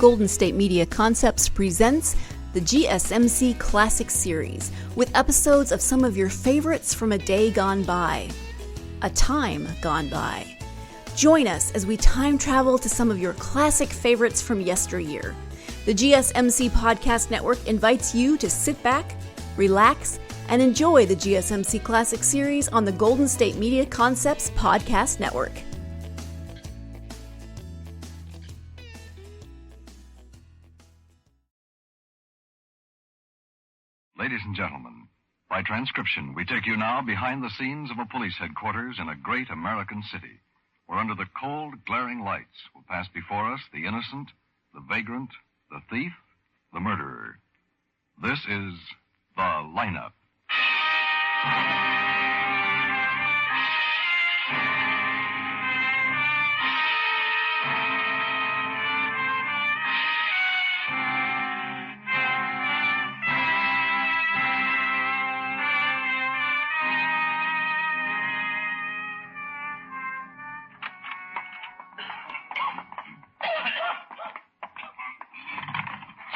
Golden State Media Concepts presents the GSMC Classics series, with episodes of some of your favorites from a day gone by, a time gone by. Join us as we time travel to some of your classic favorites from yesteryear. The GSMC Podcast Network invites you to sit back, relax, and enjoy the GSMC Classics series on the Golden State Media Concepts Podcast Network. Ladies and gentlemen, by transcription, we take you now behind the scenes of a police headquarters in a great American city, where under the cold, glaring lights will pass before us the innocent, the vagrant, the thief, the murderer. This is The Lineup.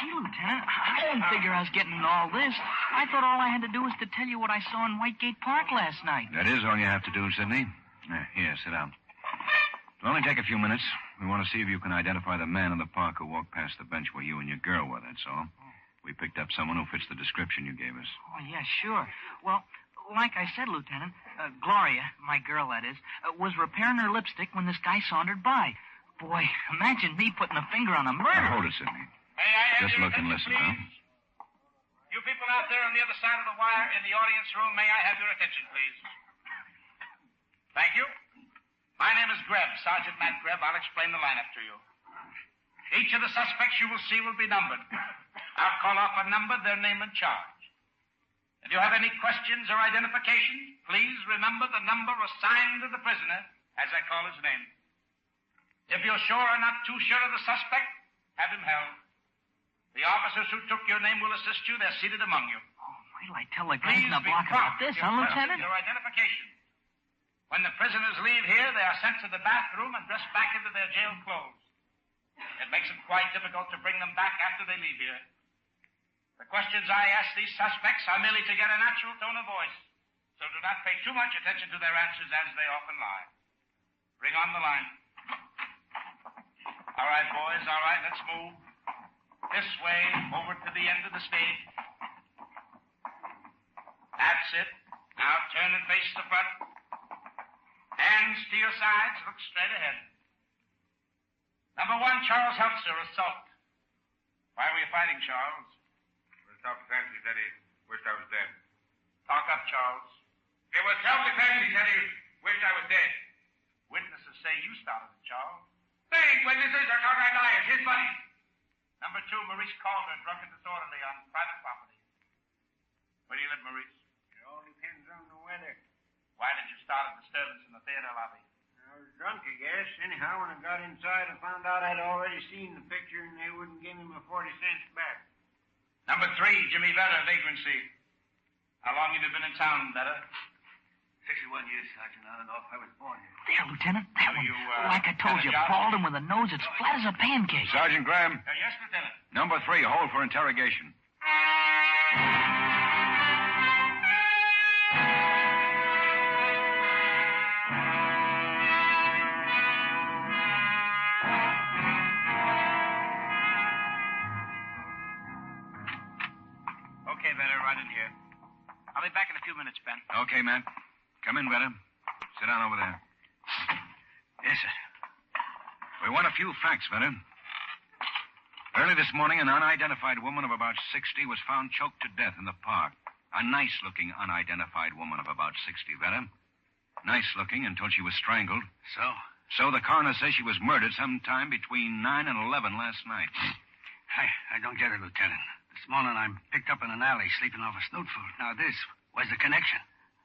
Lieutenant, I didn't figure I was getting into all this. I thought all I had to do was to tell you what I saw in Whitegate Park last night. That is all you have to do, Sidney. Here, sit down. It'll only take a few minutes. We want to see if you can identify the man in the park who walked past the bench where you and your girl were, that's all. We picked up someone who fits the description you gave us. Oh, yeah, sure. Well, like I said, Lieutenant, Gloria, my girl that is, was repairing her lipstick when this guy sauntered by. Boy, imagine me putting a finger on a murder. Now, hold it, Sidney. May I have Just your look and attention, listen, please? You people out there on the other side of the wire in the audience room, may I have your attention, please? Thank you. My name is Grebb, Sergeant Matt Grebb. I'll explain the lineup to you. Each of the suspects you will see will be numbered. I'll call off a number, their name and charge. If you have any questions or identification, please remember the number assigned to the prisoner as I call his name. If you're sure or not too sure of the suspect, have him held. The officers who took your name will assist you. They're seated among you. Oh, wait till I tell the guys in the block about this, huh, Lieutenant? Your identification. When the prisoners leave here, they are sent to the bathroom and dressed back into their jail clothes. It makes it quite difficult to bring them back after they leave here. The questions I ask these suspects are merely to get a natural tone of voice, so do not pay too much attention to their answers as they often lie. Bring on the line. All right, boys, all right, let's move. This way, over to the end of the stage. That's it. Now turn and face the front. Hands to your sides, look straight ahead. Number 1, Charles Heltzer, assault. Why were you fighting, Charles? It was self-defense, he said he wished I was dead. Talk up, Charles. It was self-defense, he said he wished I was dead. Witnesses say you started it, Charles. They ain't witnesses, they're downright liars, his buddy. Number 2, Maurice Calder, drunk and disorderly on private property. Where do you live, Maurice? It all depends on the weather. Why did you start a disturbance in the theater lobby? I was drunk, I guess. Anyhow, when I got inside, I found out I'd already seen the picture and they wouldn't give me my 40 cents back. Number 3, Jimmy Vedder, vagrancy. How long have you been in town, Vedder? 61 years, Sergeant. I don't know if I was born here. There, Lieutenant, that one. You, like I told had a you, job? bald and with a nose that's flat as a pancake. Sergeant Graham, Yes, Lieutenant. number 3, hold for interrogation. Okay, Vedder, right in here. I'll be back in a few minutes, Ben. Okay, Matt. Come in, Vedder. Sit down over there. Yes, sir. We want a few facts, Vedder. Early this morning, an unidentified woman of about 60 was found choked to death in the park. A nice-looking unidentified woman of about 60, Vedder. Nice-looking until she was strangled. So the coroner says she was murdered sometime between 9 and 11 last night. I don't get it, Lieutenant. This morning I'm picked up in an alley sleeping off a snoot food. Now this, where's the connection?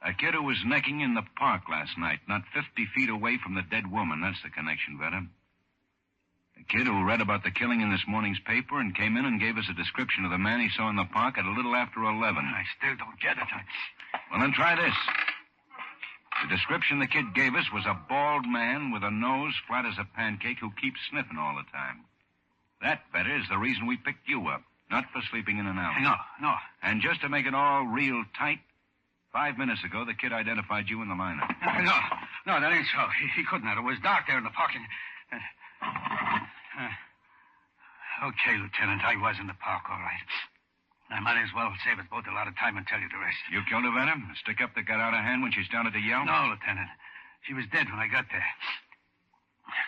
A kid who was necking in the park last night, not 50 feet away from the dead woman. That's the connection, Vedder. A kid who read about the killing in this morning's paper and came in and gave us a description of the man he saw in the park at a little after 11. I still don't get it. Well, then try this. The description the kid gave us was a bald man with a nose flat as a pancake who keeps sniffing all the time. That, better, is the reason we picked you up, not for sleeping in an alley. No. And just to make it all real tight, 5 minutes ago, the kid identified you in the lineup. No, that ain't so. He couldn't have. It was dark there in the parking. Okay, Lieutenant, I was in the park, all right. I might as well save us both a lot of time and tell you the rest. You killed her, Venom? The stick-up that got out of hand when she started to yell? No, Lieutenant. She was dead when I got there.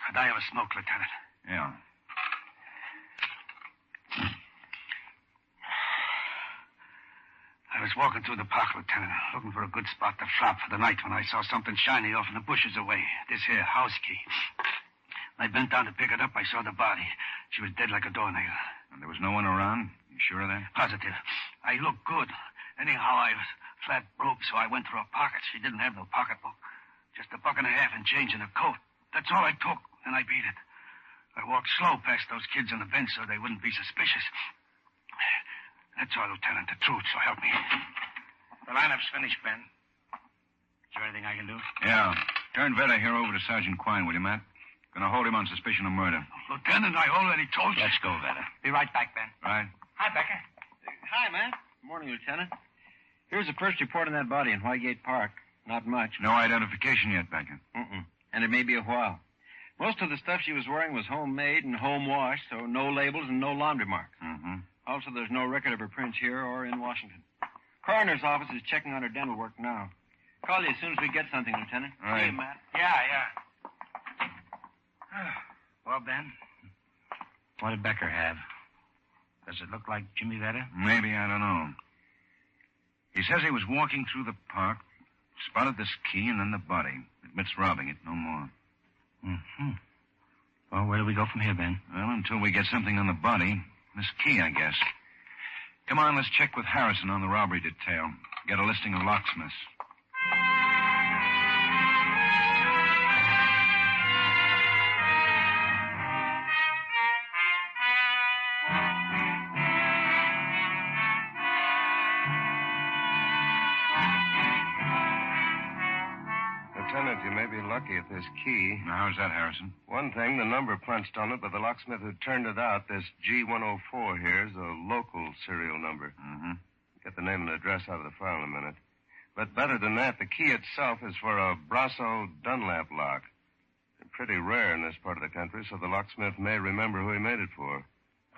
Could I have a smoke, Lieutenant? Yeah. I was walking through the park, Lieutenant, looking for a good spot to flop for the night when I saw something shiny off in the bushes away. This here house key. When I bent down to pick it up, I saw the body. She was dead like a doornail. And there was no one around? You sure of that? Positive. I looked good. Anyhow, I was flat broke, so I went for her pockets. She didn't have no pocketbook. Just $1.50 and change in her coat. That's all I took, and I beat it. I walked slow past those kids on the bench so they wouldn't be suspicious. That's all, Lieutenant. The truth, so help me. The lineup's finished, Ben. Is there anything I can do? Yeah. Turn Vetter here over to Sergeant Quine, will you, Matt? Gonna hold him on suspicion of murder. Lieutenant, I already told you. Let's go, Vetter. Be right back, Ben. Right. Hi, Becker. Hi, man. Good morning, Lieutenant. Here's the first report on that body in Whitegate Park. Not much. No identification yet, Becker. And it may be a while. Most of the stuff she was wearing was homemade and home washed, so no labels and no laundry marks. Mm-hmm. Also, there's no record of her prints here or in Washington. Coroner's office is checking on her dental work now. Call you as soon as we get something, Lieutenant. All right. See you, Matt. Yeah. Well, Ben, what did Becker have? Does it look like Jimmy Vetter? Maybe, I don't know. He says he was walking through the park, spotted this key and then the body. Admits robbing it, no more. Mm-hmm. Well, where do we go from here, Ben? Well, until we get something on the body. This key, I guess. Come on, let's check with Harrison on the robbery detail. Get a listing of locksmiths. Lieutenant, you may be lucky at this key. Now, how's that, Harrison? One thing, the number punched on it by the locksmith who turned it out, this G104 here, is a local serial number. Mm-hmm. Get the name and address out of the file in a minute. But better than that, the key itself is for a Brasso Dunlap lock. They're pretty rare in this part of the country, so the locksmith may remember who he made it for.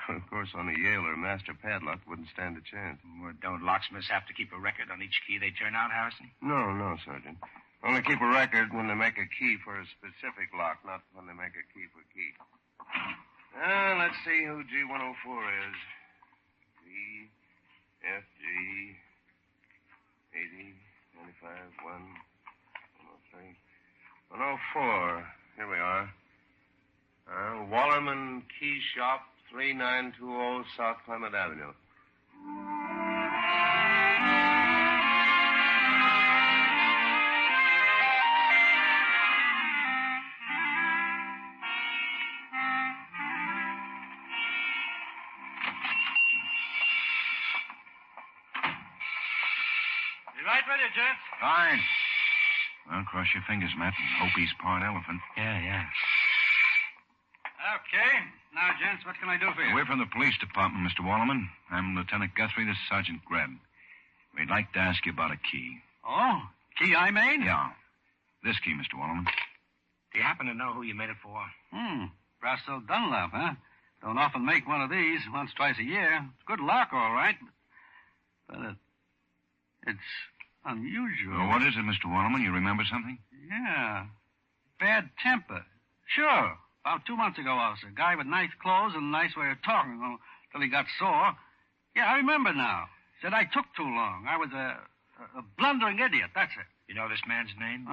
Of course, on a Yale or Master padlock, wouldn't stand a chance. Well, don't locksmiths have to keep a record on each key they turn out, Harrison? No, Sergeant. Only keep a record when they make a key for a specific lock, not when they make a key for key. Let's see who G104 is. G, F, G, 80, 95, 1, 103, 104. Here we are. Wallerman Key Shop, 3920 South Clement Avenue. Ready, gents? Fine. Well, cross your fingers, Matt, and hope he's part elephant. Yeah. Okay. Now, gents, what can I do for you? We're from the police department, Mr. Wallerman. I'm Lieutenant Guthrie. This is Sergeant Grebb. We'd like to ask you about a key. Oh, key I made? Yeah. This key, Mr. Wallerman. Do you happen to know who you made it for? Brasso Dunlap, huh? Don't often make one of these, once, twice a year. It's good luck, all right. But it's unusual. Well, what is it, Mr. Wallerman? You remember something? Yeah. Bad temper. Sure. About 2 months ago, I was a guy with nice clothes and a nice way of talking till he got sore. Yeah, I remember now. Said I took too long. I was a blundering idiot, that's it. You know this man's name?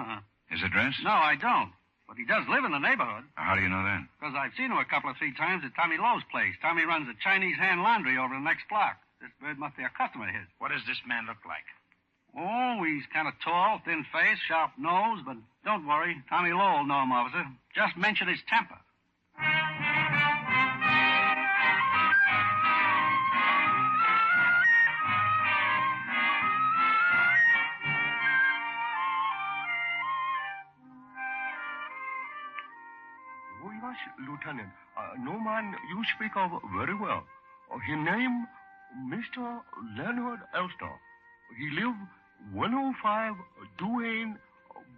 His address? No, I don't. But he does live in the neighborhood. How do you know that? Because I've seen him a couple of 3 times at Tommy Lowe's place. Tommy runs a Chinese hand laundry over the next block. This bird must be a customer of his. What does this man look like? Oh, he's kind of tall, thin face, sharp nose, but don't worry. Tommy Lowe will know him, officer. Just mention his temper. Oh, yes, Lieutenant. No man you speak of very well. His name, Mr. Leonard Elster. He live 105 Duane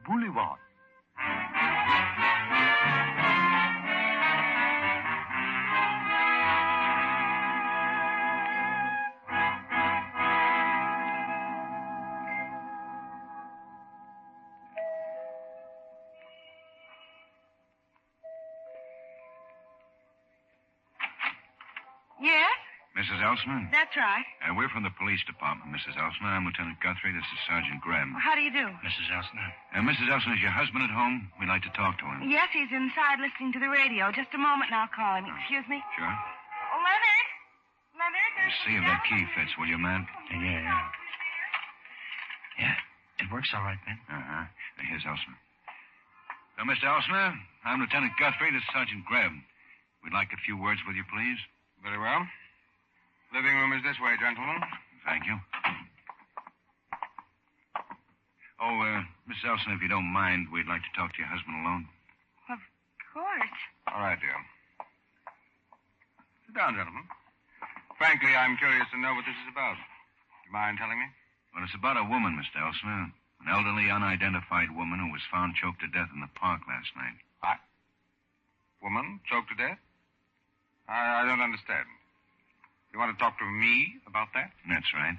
Boulevard. Yes? Mrs. Elsner? That's right. We're from the police department, Mrs. Elsner. I'm Lieutenant Guthrie. This is Sergeant Grebb. How do you do? Mrs. Elsner. Mrs. Elsner, is your husband at home? We'd like to talk to him. Yes, he's inside listening to the radio. Just a moment and I'll call him. Excuse me. Sure. Leonard? Leonard, there's See if that key fits, will you, man? Yeah. Yeah, it works all right, Ben. Uh-huh. Here's Elsner. Now, Mr. Elsner, I'm Lieutenant Guthrie. This is Sergeant Grebb. We'd like a few words with you, please. Very well. Living room is this way, gentlemen. Thank you. Oh, Mrs. Elsner, if you don't mind, we'd like to talk to your husband alone. Of course. All right, dear. Sit down, gentlemen. Frankly, I'm curious to know what this is about. Do you mind telling me? Well, it's about a woman, Mr. Elsner. An elderly, unidentified woman who was found choked to death in the park last night. Woman choked to death? I don't understand. You want to talk to me about that? That's right.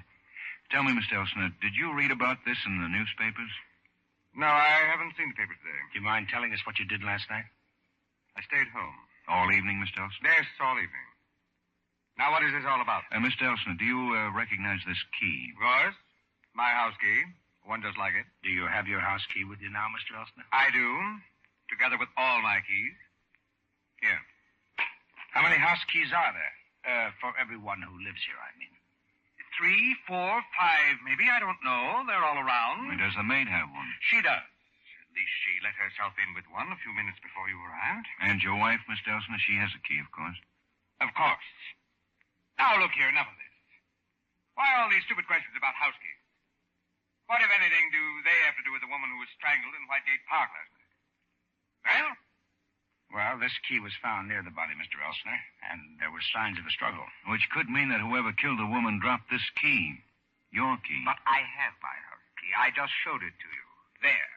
Tell me, Mr. Elsner, did you read about this in the newspapers? No, I haven't seen the paper today. Do you mind telling us what you did last night? I stayed home. All evening, Mr. Elsner? Yes, all evening. Now, what is this all about? Mr. Elsner, do you recognize this key? Of course. My house key. One just like it. Do you have your house key with you now, Mr. Elsner? I do, together with all my keys. Here. How many house keys are there? For everyone who lives here, I mean. 3, 4, 5, maybe. I don't know. They're all around. Does the maid have one? She does. At least she let herself in with one a few minutes before you arrived. And your wife, Mr. Elsner, she has a key, of course. Of course. Now, look here, enough of this. Why all these stupid questions about house keys? What, if anything, do they have to do with the woman who was strangled in Whitegate Park last night? Well, this key was found near the body, Mr. Elsner, and there were signs of a struggle. Which could mean that whoever killed the woman dropped this key. Your key. But I have my house key. I just showed it to you. There.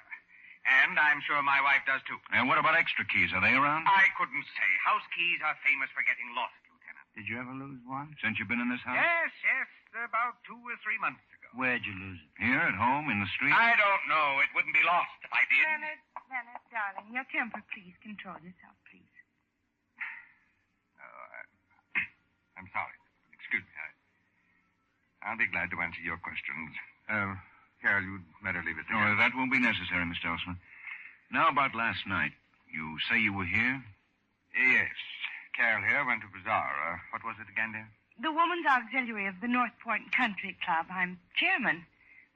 And I'm sure my wife does, too. And what about extra keys? Are they around? I couldn't say. House keys are famous for getting lost, Lieutenant. Did you ever lose one? Since you've been in this house? Yes. About 2 or 3 months ago. Where'd you lose it? Here, at home, in the street? I don't know. It wouldn't be lost if I did. Leonard, darling, your temper, please. Control yourself, please. I'm sorry. Excuse me. I'll be glad to answer your questions. Carol, you'd better leave it there. No, that won't be necessary, Mr. Elsner. Now about last night. You say you were here? Yes. Carol here went to bazaar. What was it again, dear? The Woman's Auxiliary of the North Point Country Club. I'm chairman.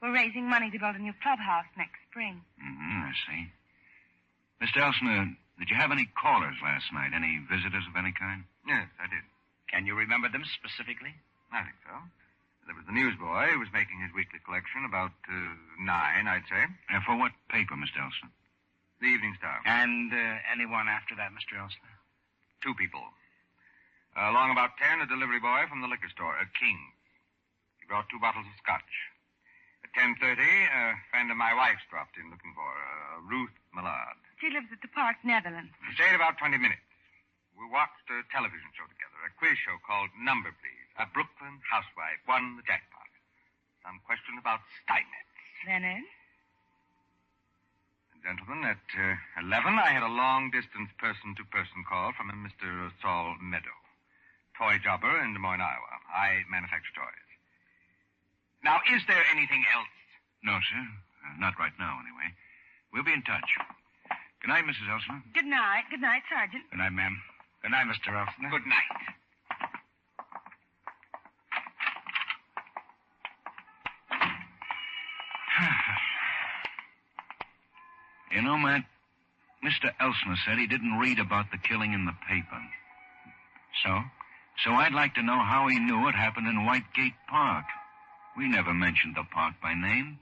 We're raising money to build a new clubhouse next spring. I see. Mr. Elsner, did you have any callers last night? Any visitors of any kind? Yes, I did. Can you remember them specifically? I think so. There was the newsboy who was making his weekly collection about 9, I'd say. For what paper, Mr. Elsner? The Evening Star. And anyone after that, Mr. Elsner? 2 people. Along about 10, a delivery boy from the liquor store at King's. He brought 2 bottles of scotch. At 10:30, a friend of my wife's dropped in looking for her, Ruth Millard. She lives at the Park, Netherlands. We stayed about 20 minutes. We watched a television show together, a quiz show called Number Please. A Brooklyn housewife won the jackpot. Some question about Steinmetz. Leonard? Gentlemen, at 11, I had a long-distance person-to-person call from a Mr. Saul Meadow, toy jobber in Des Moines, Iowa. I manufacture toys. Now, is there anything else? No, sir. Not right now, anyway. We'll be in touch. Good night, Mrs. Elsner. Good night. Good night, Sergeant. Good night, ma'am. Good night, Mr. Elsner. Good night. You know, Matt, Mr. Elsner said he didn't read about the killing in the paper. So? So I'd like to know how he knew it happened in Whitegate Park. We never mentioned the park by name.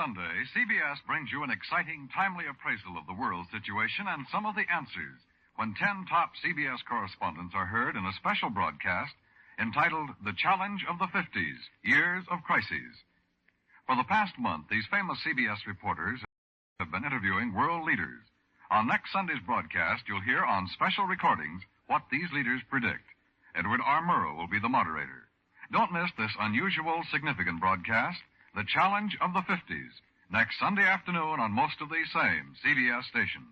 Sunday, CBS brings you an exciting, timely appraisal of the world situation and some of the answers when 10 top CBS correspondents are heard in a special broadcast entitled The Challenge of the 50s, Years of Crises. For the past month, these famous CBS reporters have been interviewing world leaders. On next Sunday's broadcast, you'll hear on special recordings what these leaders predict. Edward R. Murrow will be the moderator. Don't miss this unusual, significant broadcast, The Challenge of the 50s, next Sunday afternoon on most of these same CBS stations.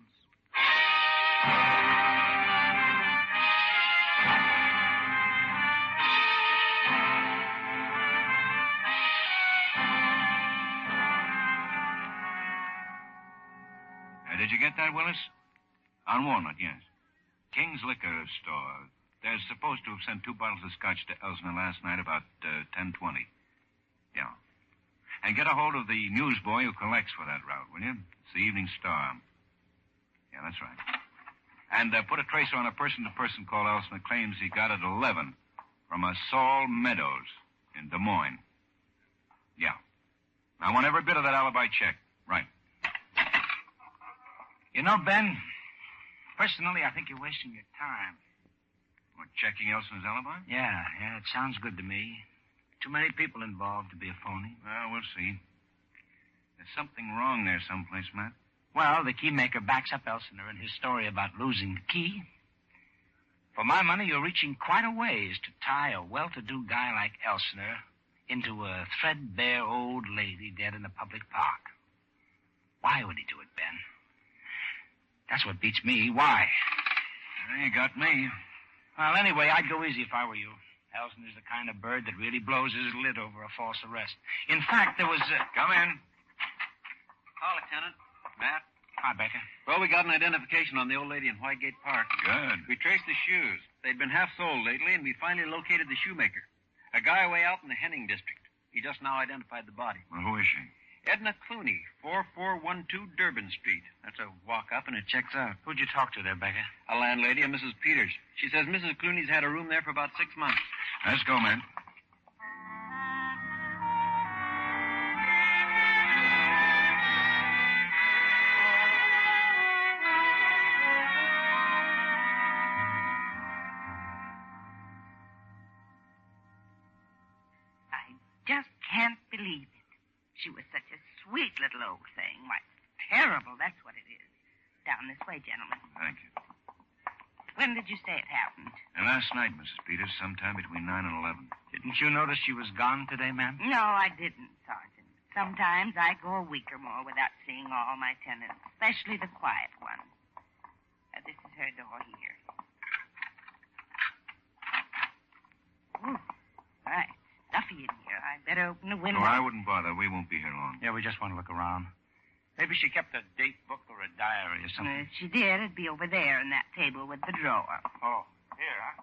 Did you get that, Willis? On Walnut, yes. King's Liquor Store. They're supposed to have sent 2 bottles of scotch to Elsner last night about 10:20. Yeah. And get a hold of the newsboy who collects for that route, will you? It's the Evening Star. Yeah, that's right. And put a tracer on a person-to-person call Elsner claims he got at 11 from a Saul Meadows in Des Moines. Yeah. I want every bit of that alibi checked. Right. You know, Ben, personally, I think you're wasting your time. What, checking Elsner's alibi? Yeah, it sounds good to me. Too many people involved to be a phony. Well, we'll see. There's something wrong there someplace, Matt. Well, the keymaker backs up Elsner in his story about losing the key. For my money, you're reaching quite a ways to tie a well-to-do guy like Elsner into a threadbare old lady dead in a public park. Why would he do it, Ben? That's what beats me. Why? You got me. Well, anyway, I'd go easy if I were you. Elsner's the kind of bird that really blows his lid over a false arrest. In fact, there was... Come in. Call, Lieutenant. Matt. Hi, Becca. Well, we got an identification on the old lady in Whitegate Park. Good. We traced the shoes. They'd been half sold lately, and we finally located the shoemaker. A guy way out in the Henning district. He just now identified the body. Well, who is she? Edna Clooney, 4412 Durban Street. That's a walk up, and it checks out. Who'd you talk to there, Becca? A landlady, a Mrs. Peters. She says Mrs. Clooney's had a room there for about 6 months. Let's go, man. I just can't believe it. She was such a sweet little old thing. Why, terrible, that's what it is. Down this way, gentlemen. Thank you. When did you say it happened? Last night, Mrs. Peters, sometime between 9 and 11. Didn't you notice she was gone today, ma'am? No, I didn't, Sergeant. Sometimes I go a week or more without seeing all my tenants, especially the quiet ones. This is her door here. Ooh, right. Stuffy in here. I'd better open the window. Oh, I wouldn't bother. We won't be here long. Yeah, we just want to look around. Maybe she kept a date book or a diary or something. If she did, it'd be over there in that table with the drawer. Oh, here, huh?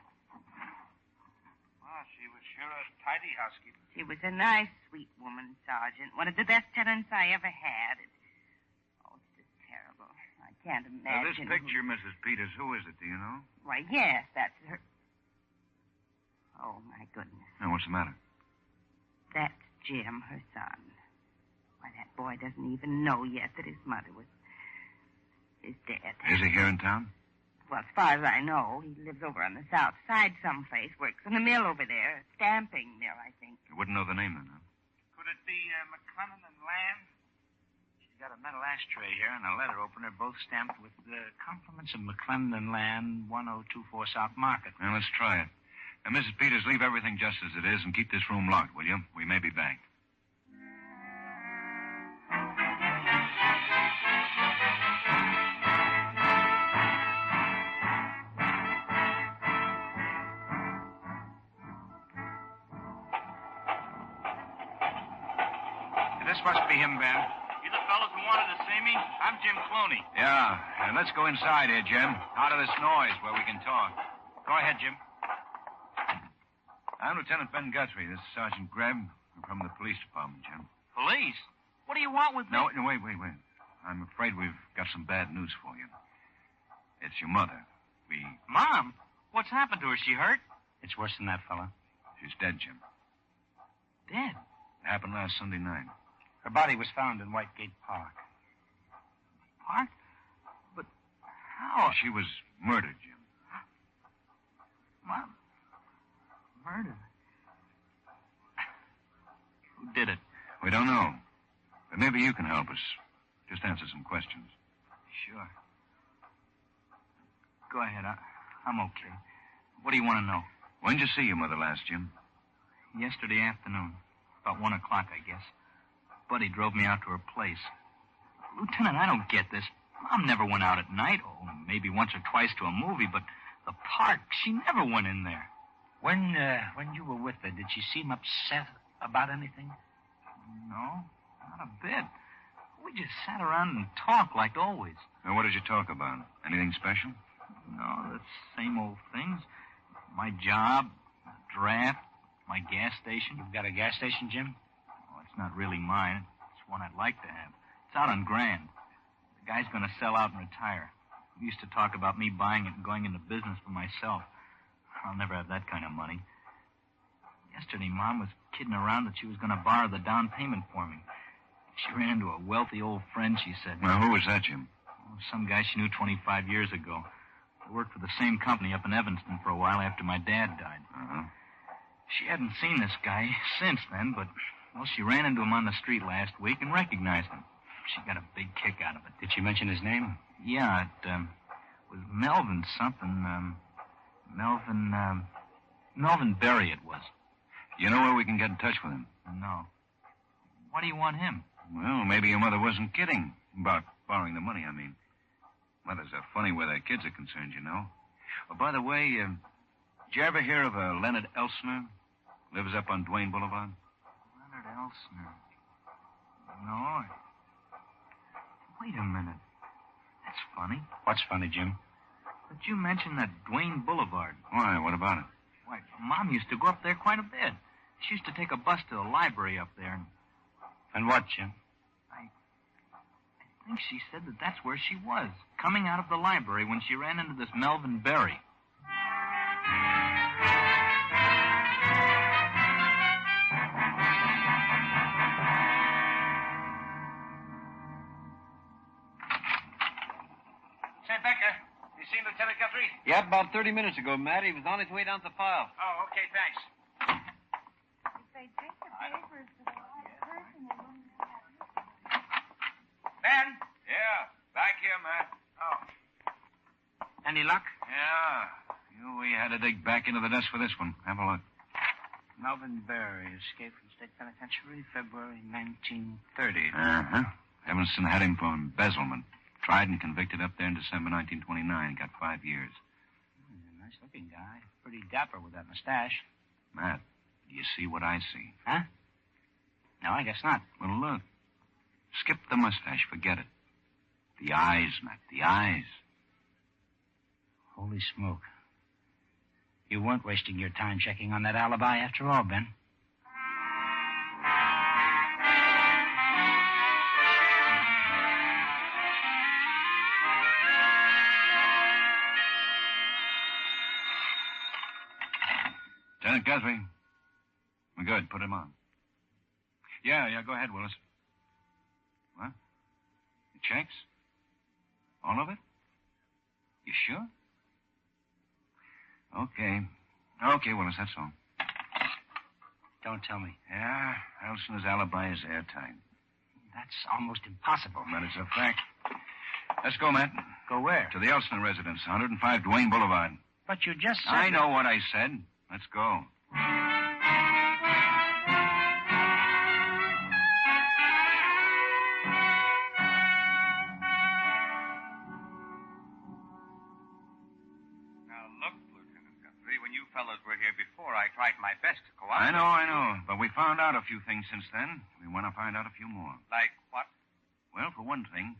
Well, she was sure a tidy housekeeper. She was a nice, sweet woman, Sergeant. One of the best tenants I ever had. It's just terrible. I can't Now, this imagine. picture, Mrs. Peters, who is it, do you know? Why, yes, that's her. Oh, my goodness. Now, what's the matter? That's Jim, her son. Why, that boy doesn't even know yet that his mother is dead. Is he here in town? Well, as far as I know, he lives over on the south side someplace, works in a mill over there, a stamping mill, I think. You wouldn't know the name then, huh? Could it be McLennan and Land? She's got a metal ashtray here and a letter opener, both stamped with compliments of McLennan and Land, 1024 South Market. Well, let's try it. Now, Mrs. Peters, leave everything just as it is and keep this room locked, will you? We may be back. This must be him, Ben. You the fellas who wanted to see me? I'm Jim Clooney. Yeah, and let's go inside here, Jim. Out of this noise where we can talk. Go ahead, Jim. I'm Lieutenant Ben Guthrie. This is Sergeant Grebb. I'm from the police department, Jim. Police? What do you want with me? No, wait. I'm afraid we've got some bad news for you. It's your mother. Mom? What's happened to her? She hurt? It's worse than that, fella. She's dead, Jim. Dead? It happened last Sunday night. Her body was found in Whitegate Park. Park? But how? She was murdered, Jim. What? Murder? Who did it? We don't know. But maybe you can help us. Just answer some questions. Sure. Go ahead. I'm okay. What do you want to know? When did you see your mother last, Jim? Yesterday afternoon. About 1 o'clock, I guess. Buddy drove me out to her place. Lieutenant, I don't get this. Mom never went out at night. Oh, maybe once or twice to a movie, but the park, she never went in there. When you were with her, did she seem upset about anything? No, not a bit. We just sat around and talked like always. Now, what did you talk about? Anything special? No, the same old things. My job, draft, my gas station. You've got a gas station, Jim? Oh, it's not really mine. It's one I'd like to have. It's out on Grand. The guy's going to sell out and retire. We used to talk about me buying it and going into business for myself. I'll never have that kind of money. Yesterday, Mom was kidding around that she was going to borrow the down payment for me. She ran into a wealthy old friend, she said. Well, who was that, Jim? Oh, some guy she knew 25 years ago. I worked for the same company up in Evanston for a while after my dad died. Uh-huh. She hadn't seen this guy since then, but, well, she ran into him on the street last week and recognized him. She got a big kick out of it. Did she mention his name? Yeah, it was Melvin something. Melvin Berry it was. You know where we can get in touch with him? No. Why do you want him? Well, maybe your mother wasn't kidding about borrowing the money, I mean. Mothers are funny where their kids are concerned, you know. Oh, by the way, did you ever hear of a Leonard Elsner? Lives up on Duane Boulevard? Leonard Elsner? No. Wait a minute. That's funny. What's funny, Jim? But you mentioned that Duane Boulevard. Why? What about it? Why, Mom used to go up there quite a bit. She used to take a bus to the library up there. And what, Jim? I think she said that that's where she was, coming out of the library when she ran into this Melvin Berry. Say, Becker, you seen Lieutenant Guthrie? Yeah, about 30 minutes ago, Matt. He was on his way down to the file. Oh, okay, thanks. If they take the papers to the right person, they wouldn't have it. Ben? Yeah, back here, Matt. Oh. Any luck? Yeah. We had to dig back into the desk for this one. Have a look. Melvin Berry, escaped from state penitentiary, February 1930. Uh-huh. Evanston had him for embezzlement. Tried and convicted up there in December 1929. Got 5 years. Nice-looking guy. Pretty dapper with that mustache. Matt, do you see what I see? Huh? No, I guess not. Well, look. Skip the mustache. Forget it. The eyes, Matt. The eyes. Holy smoke. You weren't wasting your time checking on that alibi after all, Ben. Lieutenant Guthrie. We're good. Put him on. Yeah, go ahead, Willis. What? The checks? All of it? You sure? Okay, Willis, that's all. Don't tell me. Yeah, Elson's alibi is airtight. That's almost impossible. But it's a fact. Let's go, Matt. Go where? To the Elsner residence, 105 Duane Boulevard. But you just said... I know what I said. Let's go. Tried my best to cooperate. I know. But we found out a few things since then. We want to find out a few more. Like what? Well, for one thing,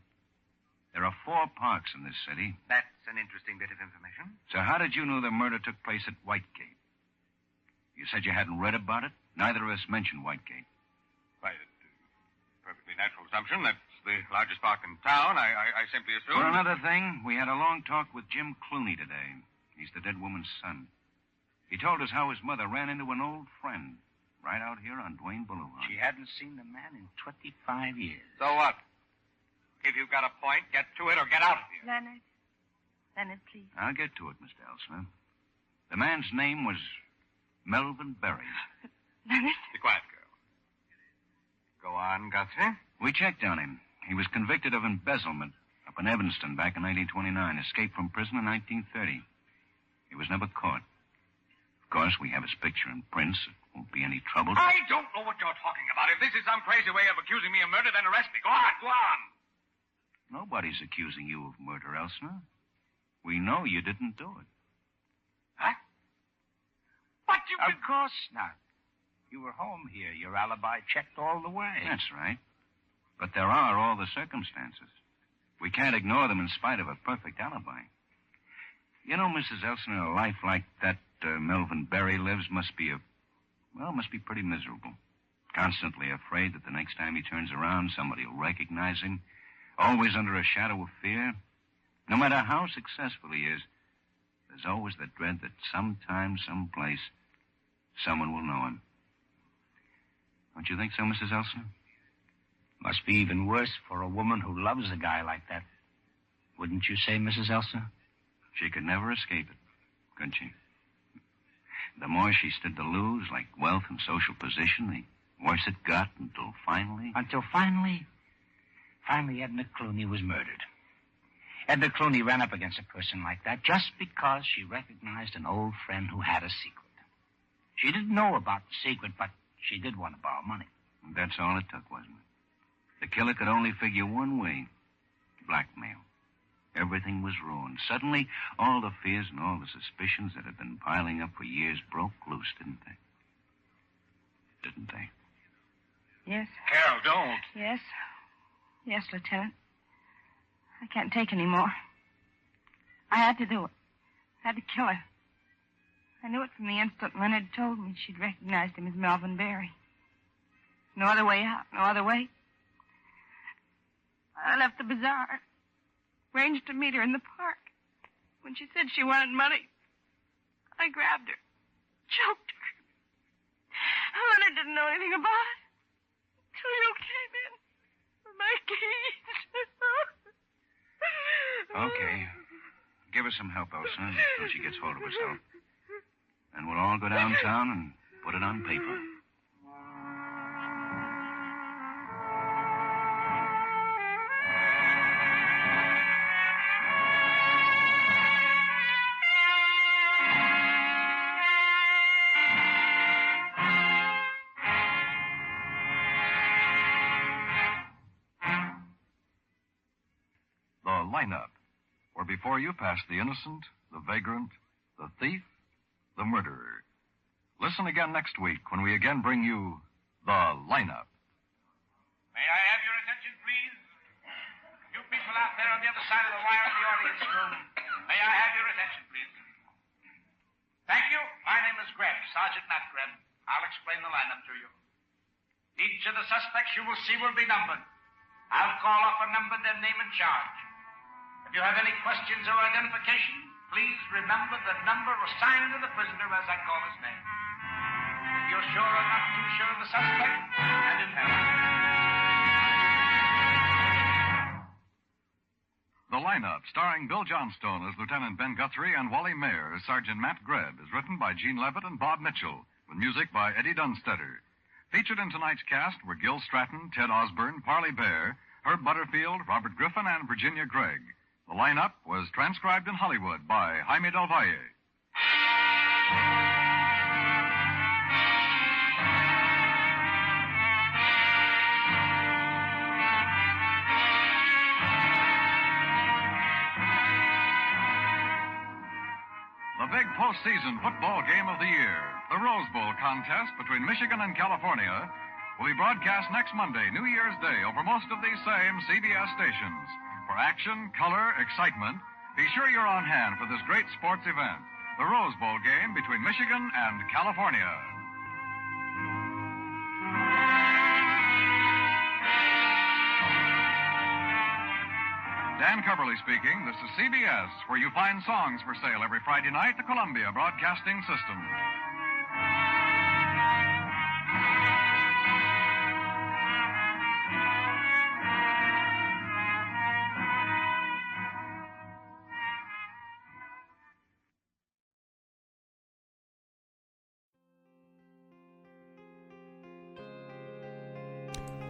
there are 4 parks in this city. That's an interesting bit of information. So how did you know the murder took place at Whitegate? You said you hadn't read about it. Neither of us mentioned Whitegate. Why, perfectly natural assumption. That's the largest park in town. I simply assumed... For another thing, we had a long talk with Jim Clooney today. He's the dead woman's son. He told us how his mother ran into an old friend, right out here on Duane Boulevard. She hadn't seen the man in 25 years. So what? If you've got a point, get to it or get out of here. Leonard, please. I'll get to it, Mr. Elsner. The man's name was Melvin Berry. Leonard? Be quiet, girl. Go on, Guthrie. We checked on him. He was convicted of embezzlement up in Evanston back in 1929, escaped from prison in 1930. He was never caught. Of course, we have his picture in prints. It won't be any trouble. I don't know what you're talking about. If this is some crazy way of accusing me of murder, then arrest me. Go on, go on. Nobody's accusing you of murder, Elsner. We know you didn't do it. Huh? But you... Of course not. You were home here. Your alibi checked all the way. That's right. But there are all the circumstances. We can't ignore them in spite of a perfect alibi. You know, Mrs. Elsner, a life like that Melvin Berry lives must be pretty miserable. Constantly afraid that the next time he turns around, somebody will recognize him. Always under a shadow of fear. No matter how successful he is, there's always the dread that sometime, someplace, someone will know him. Don't you think so, Mrs. Elsner? Must be even worse for a woman who loves a guy like that. Wouldn't you say, Mrs. Elsner? She could never escape it, could she? The more she stood to lose, like wealth and social position, the worse it got until finally... Finally, Edna Clooney was murdered. Edna Clooney ran up against a person like that just because she recognized an old friend who had a secret. She didn't know about the secret, but she did want to borrow money. That's all it took, wasn't it? The killer could only figure one way. Blackmail. Everything was ruined. Suddenly, all the fears and all the suspicions that had been piling up for years broke loose, didn't they? Didn't they? Yes. Carol, don't. Yes. Yes, Lieutenant. I can't take any more. I had to do it. I had to kill her. I knew it from the instant Leonard told me she'd recognized him as Melvin Berry. No other way out, no other way. I left the bazaar, arranged to meet her in the park. When she said she wanted money, I grabbed her, choked her. Leonard didn't know anything about it until you came in with my keys. Okay. Give her some help, Elsa, until she gets hold of herself. And we'll all go downtown and put it on paper. The lineup, where before you pass the innocent, the vagrant, the thief, the murderer. Listen again next week when we again bring you the lineup. May I have your attention, please? You people out there on the other side of the wire in the audience room, may I have your attention, please? Thank you. My name is Grebb, Sergeant Matt Grebb. I'll explain the lineup to you. Each of the suspects you will see will be numbered. I'll call off a number, their name and charge. If you have any questions or identification, please remember the number assigned to the prisoner as I call his name. If you're sure or not too sure of the suspect, hand in hand. The lineup, starring Bill Johnstone as Lieutenant Ben Guthrie and Wally Maher as Sergeant Matt Grebb, is written by Gene Levitt and Bob Mitchell, with music by Eddie Dunstetter. Featured in tonight's cast were Gil Stratton, Ted Osborne, Parley Bear, Herb Butterfield, Robert Griffin, and Virginia Gregg. The lineup was transcribed in Hollywood by Jaime Del Valle. The big postseason football game of the year, the Rose Bowl contest between Michigan and California, will be broadcast next Monday, New Year's Day, over most of these same CBS stations. For action, color, excitement, be sure you're on hand for this great sports event, the Rose Bowl game between Michigan and California. Dan Coverly speaking. This is CBS, where you find songs for sale every Friday night, the Columbia Broadcasting System.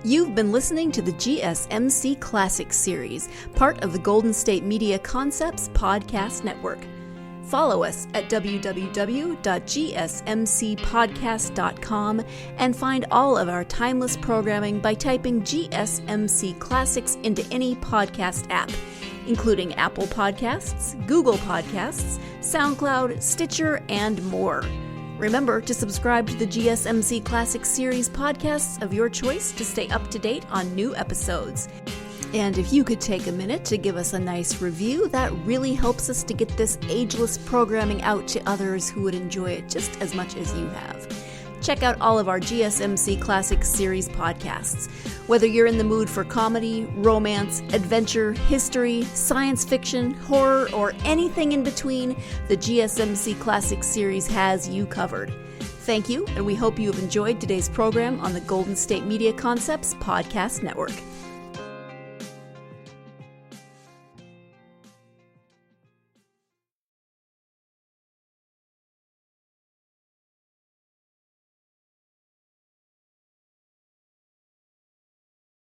You've been listening to the GSMC Classics series, part of the Golden State Media Concepts Podcast Network. Follow us at www.gsmcpodcast.com and find all of our timeless programming by typing GSMC Classics into any podcast app, including Apple Podcasts, Google Podcasts, SoundCloud, Stitcher, and more. Remember to subscribe to the GSMC Classics series podcasts of your choice to stay up to date on new episodes. And if you could take a minute to give us a nice review, that really helps us to get this ageless programming out to others who would enjoy it just as much as you have. Check out all of our GSMC Classics series podcasts. Whether you're in the mood for comedy, romance, adventure, history, science fiction, horror, or anything in between, the GSMC Classics series has you covered. Thank you, and we hope you have enjoyed today's program on the Golden State Media Concepts Podcast Network.